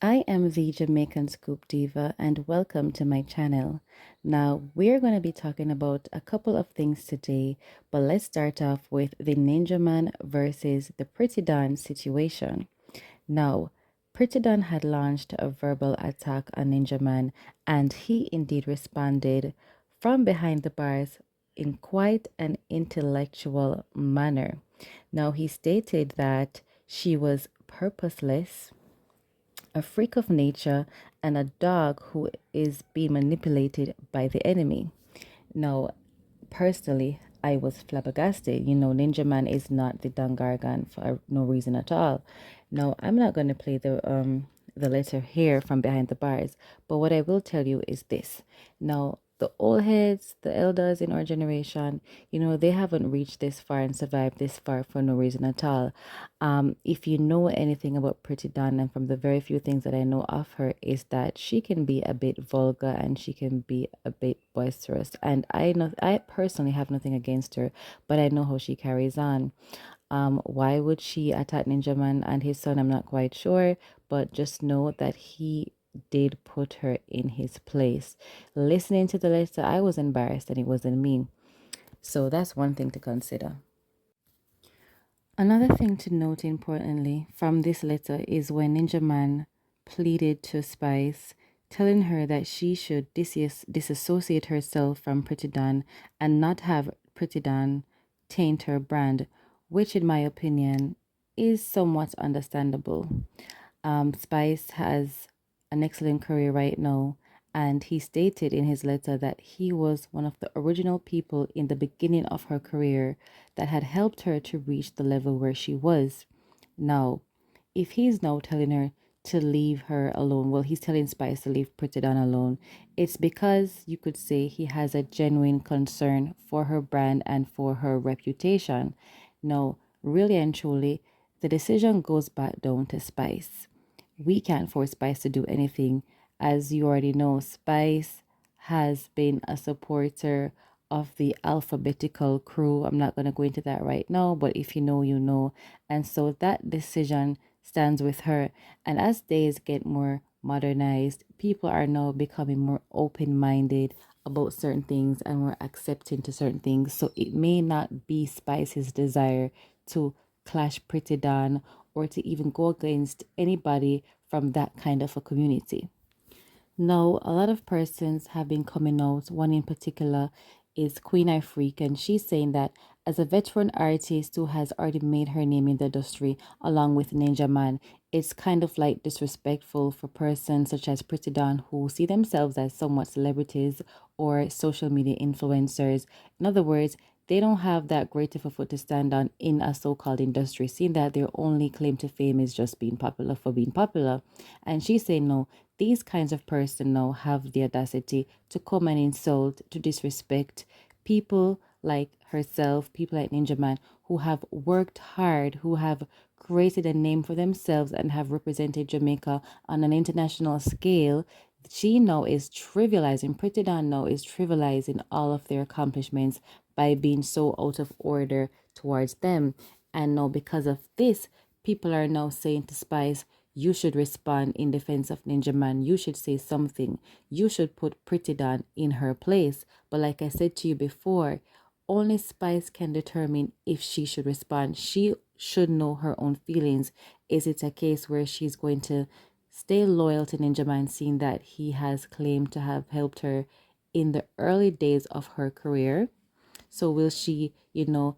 I am the Jamaican Scoop Diva and welcome to my channel. Now, we're going to be talking about a couple of things today, but let's start off with the Ninja Man versus the Pretty Don situation. Now, Pretty Don had launched a verbal attack on Ninja Man, and he indeed responded from behind the bars in quite an intellectual manner. Now, he stated that she was purposeless, a freak of nature, and a dog who is being manipulated by the enemy. Now, personally, I was flabbergasted. Ninja Man is not the Dangargan for no reason at all. Now, I'm not going to play the letter here from behind the bars, but what I will tell you is this. Now, the old heads, the elders in our generation, they haven't reached this far and survived this far for no reason at all. If you know anything about Pretty Dawn, and from the very few things that I know of her, is that she can be a bit vulgar and she can be a bit boisterous. And I personally have nothing against her, but I know how she carries on. Why would she attack Ninja Man and his son? I'm not quite sure, but just know that he did put her in his place. Listening to the letter, I was embarrassed and it wasn't me. So that's one thing to consider. Another thing to note importantly from this letter is when Ninja Man pleaded to Spice, telling her that she should disassociate herself from Pretty Dawn and not have Pretty Dawn taint her brand, which, in my opinion, is somewhat understandable. Spice has an excellent career right now, and he stated in his letter that he was one of the original people in the beginning of her career that had helped her to reach the level where she was. Now, if he's now telling her to leave her alone, well, he's telling Spice to leave Pretty Dawn alone, it's because you could say he has a genuine concern for her brand and for her reputation. Now, really and truly, the decision goes back down to Spice. We can't force Spice to do anything. As you already know, Spice has been a supporter of the alphabetical crew. I'm not going to go into that right now, but if you know, you know. And so that decision stands with her. And as days get more modernized, people are now becoming more open minded about certain things and more accepting to certain things. So it may not be Spice's desire to clash Pretty Dawn or to even go against anybody from that kind of a community. Now, a lot of persons have been coming out. One in particular is Queen I Freak, and she's saying that as a veteran artist who has already made her name in the industry along with Ninja Man, it's kind of like disrespectful for persons such as Pretty Dawn who see themselves as somewhat celebrities or social media influencers. In other words, they don't have that great of a foot to stand on in a so-called industry, seeing that their only claim to fame is just being popular for being popular. And she's saying no, these kinds of person now have the audacity to come and insult, to disrespect people like herself, people like Ninja Man, who have worked hard, who have created a name for themselves and have represented Jamaica on an international scale. She now is trivializing, Pretty Dawn now is trivializing all of their accomplishments by being so out of order towards them. And now, because of this, people are now saying to Spice, you should respond in defense of Ninja Man. You should say something. You should put Pretty Dawn in her place. But like I said to you before, only Spice can determine if she should respond. She should know her own feelings. Is it a case where she's going to stay loyal to Ninja Man, seeing that he has claimed to have helped her in the early days of her career? So will she,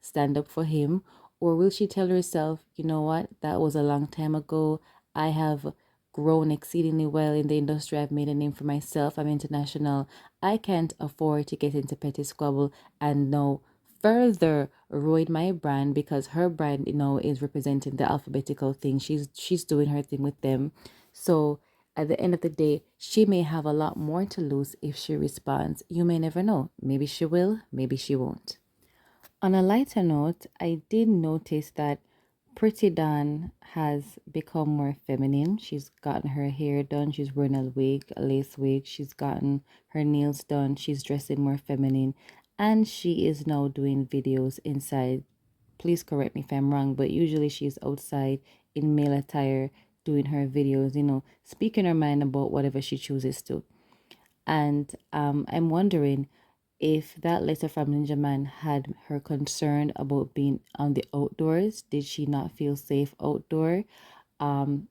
stand up for him? Or will she tell herself, you know what, that was a long time ago. I have grown exceedingly well in the industry. I've made a name for myself. I'm international. I can't afford to get into petty squabble and now further ruin my brand because her brand, is representing the alphabetical thing. She's doing her thing with them. So at the end of the day, she may have a lot more to lose if she responds. You may never know. Maybe she will, maybe she won't. On a lighter note, I did notice that Pretty Dawn has become more feminine. She's gotten her hair done. She's wearing a wig, a lace wig. She's gotten her nails done. She's dressing more feminine. And she is now doing videos inside. Please correct me if I'm wrong, but usually she's outside in male attire doing her videos, speaking her mind about whatever she chooses to. And I'm wondering if that letter from Ninja Man had her concerned about being on the outdoors. Did she not feel safe outdoor? Um,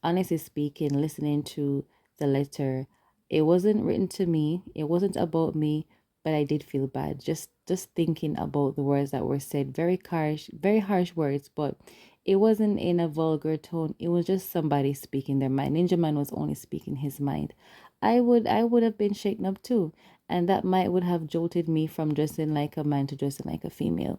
Honestly speaking, listening to the letter, it wasn't written to me. It wasn't about me, but I did feel bad. Just thinking about the words that were said, very harsh words, but it wasn't in a vulgar tone. It was just somebody speaking their mind. Ninja Man was only speaking his mind. I would have been shaken up too, and that might would have jolted me from dressing like a man to dressing like a female,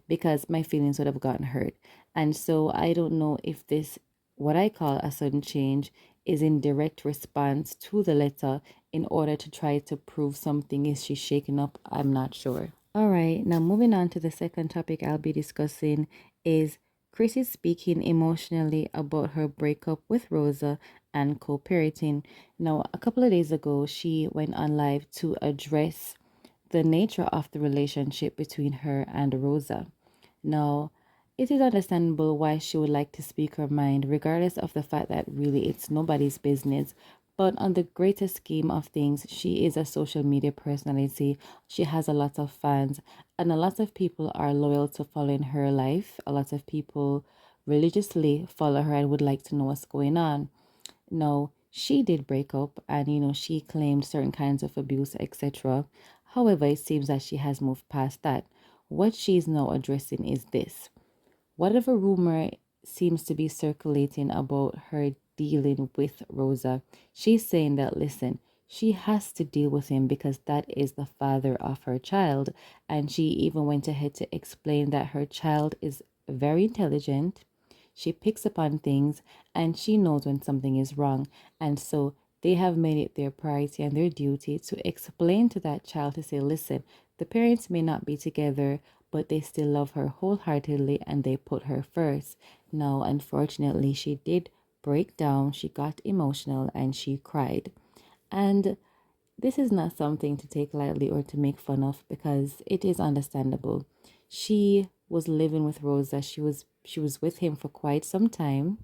because my feelings would have gotten hurt. And so I don't know if this, what I call a sudden change, is in direct response to the letter in order to try to prove something. Is she shaken up? I'm not sure. All right, now moving on to the second topic I'll be discussing is Chrissy speaking emotionally about her breakup with Rosa and co-parenting. Now, a couple of days ago, she went on live to address the nature of the relationship between her and Rosa. Now, it is understandable why she would like to speak her mind, regardless of the fact that really it's nobody's business. But on the greater scheme of things, she is a social media personality. She has a lot of fans, and a lot of people are loyal to following her life. A lot of people religiously follow her and would like to know what's going on. No, she did break up, and she claimed certain kinds of abuse, etc. However, it seems that she has moved past that. What she's now addressing is this: whatever rumor seems to be circulating about her dealing with Rosa, she's saying that, listen, she has to deal with him because that is the father of her child. And she even went ahead to explain that her child is very intelligent. She picks up on things and she knows when something is wrong. And so they have made it their priority and their duty to explain to that child, to say, listen, the parents may not be together, but they still love her wholeheartedly and they put her first. Now, unfortunately, she did break down, she got emotional, and she cried. And this is not something to take lightly or to make fun of, because it is understandable. She was living with Rosa. She was with him for quite some time,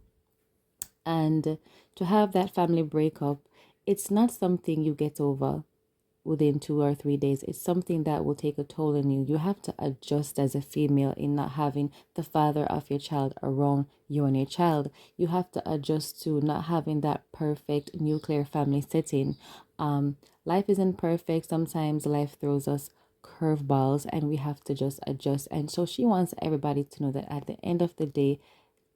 and to have that family breakup, it's not something you get over within 2 or 3 days. It's something that will take a toll on you. You have to adjust as a female in not having the father of your child around you and your child. You have to adjust to not having that perfect nuclear family setting. Life isn't perfect. Sometimes life throws us curveballs and we have to just adjust. And so she wants everybody to know that at the end of the day,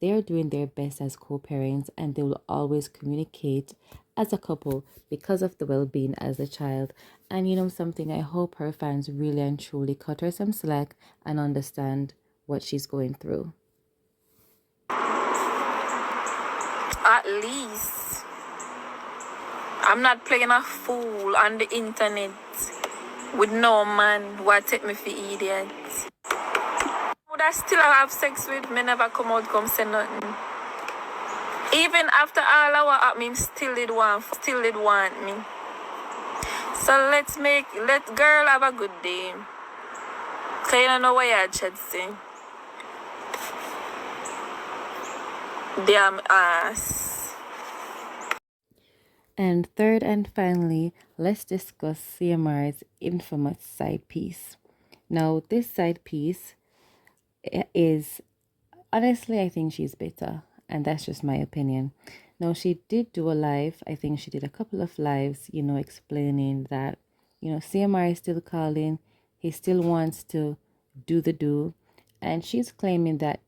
they are doing their best as co-parents, and they will always communicate as a couple because of the well-being as a child. And something, I hope her fans really and truly cut her some slack and understand what she's going through. At least I'm not playing a fool on the internet with no man who take me for idiot. Would I still have sex with me, never come out, come say nothing. Even after all I want me, still did want me. So let girl have a good day. Cause you don't know what you should say. Damn ass. And third and finally, let's discuss CMR's infamous side piece. Now, this side piece is, honestly, I think she's bitter, and that's just my opinion. Now, she did do a live. I think she did a couple of lives, explaining that, CMR is still calling. He still wants to do the do. And she's claiming that,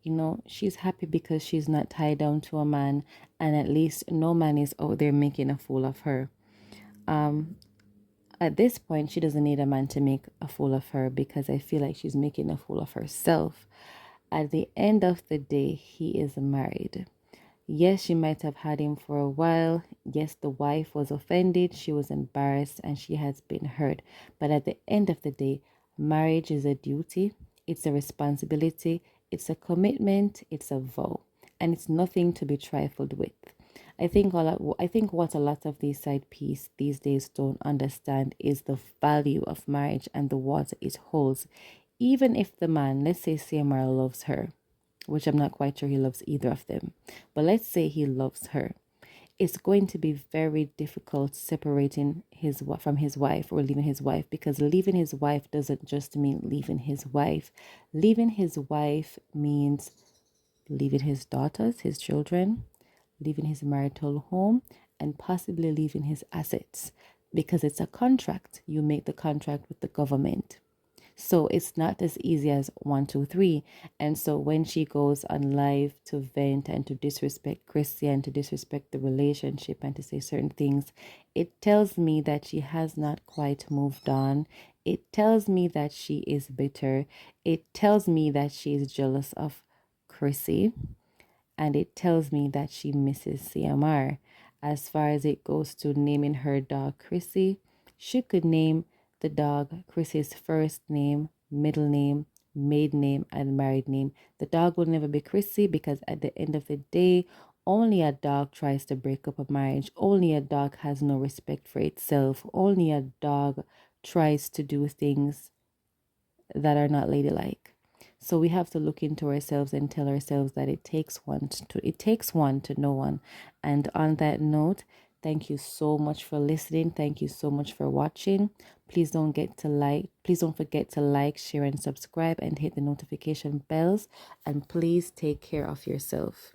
she's happy because she's not tied down to a man, and at least no man is out there making a fool of her. At this point, she doesn't need a man to make a fool of her, because I feel like she's making a fool of herself. At the end of the day, he is married. Yes, she might have had him for a while. Yes, the wife was offended, she was embarrassed, and she has been hurt. But at the end of the day, marriage is a duty, it's a responsibility, it's a commitment, it's a vow, and it's nothing to be trifled with. I think what a lot of these side piece these days don't understand is the value of marriage and the water it holds. Even if the man, let's say CMR, loves her, which I'm not quite sure he loves either of them. But let's say he loves her. It's going to be very difficult separating from his wife or leaving his wife, because leaving his wife doesn't just mean leaving his wife. Leaving his wife means leaving his daughters, his children, leaving his marital home, and possibly leaving his assets, because it's a contract. You make the contract with the government. So it's not as easy as 1, 2, 3. And so when she goes on live to vent and to disrespect Krissy and to disrespect the relationship and to say certain things, it tells me that she has not quite moved on. It tells me that she is bitter. It tells me that she is jealous of Krissy. And it tells me that she misses CMR. As far as it goes to naming her dog Krissy, she could name the dog Krissy's first name, middle name, maiden name, and married name. The dog will never be Krissy, because at the end of the day, only a dog tries to break up a marriage. Only a dog has no respect for itself. Only a dog tries to do things that are not ladylike. So we have to look into ourselves and tell ourselves that it takes one to know one. And on that note, thank you so much for listening. Thank you so much for watching. Please don't forget to like, share, and subscribe, and hit the notification bells. And please take care of yourself.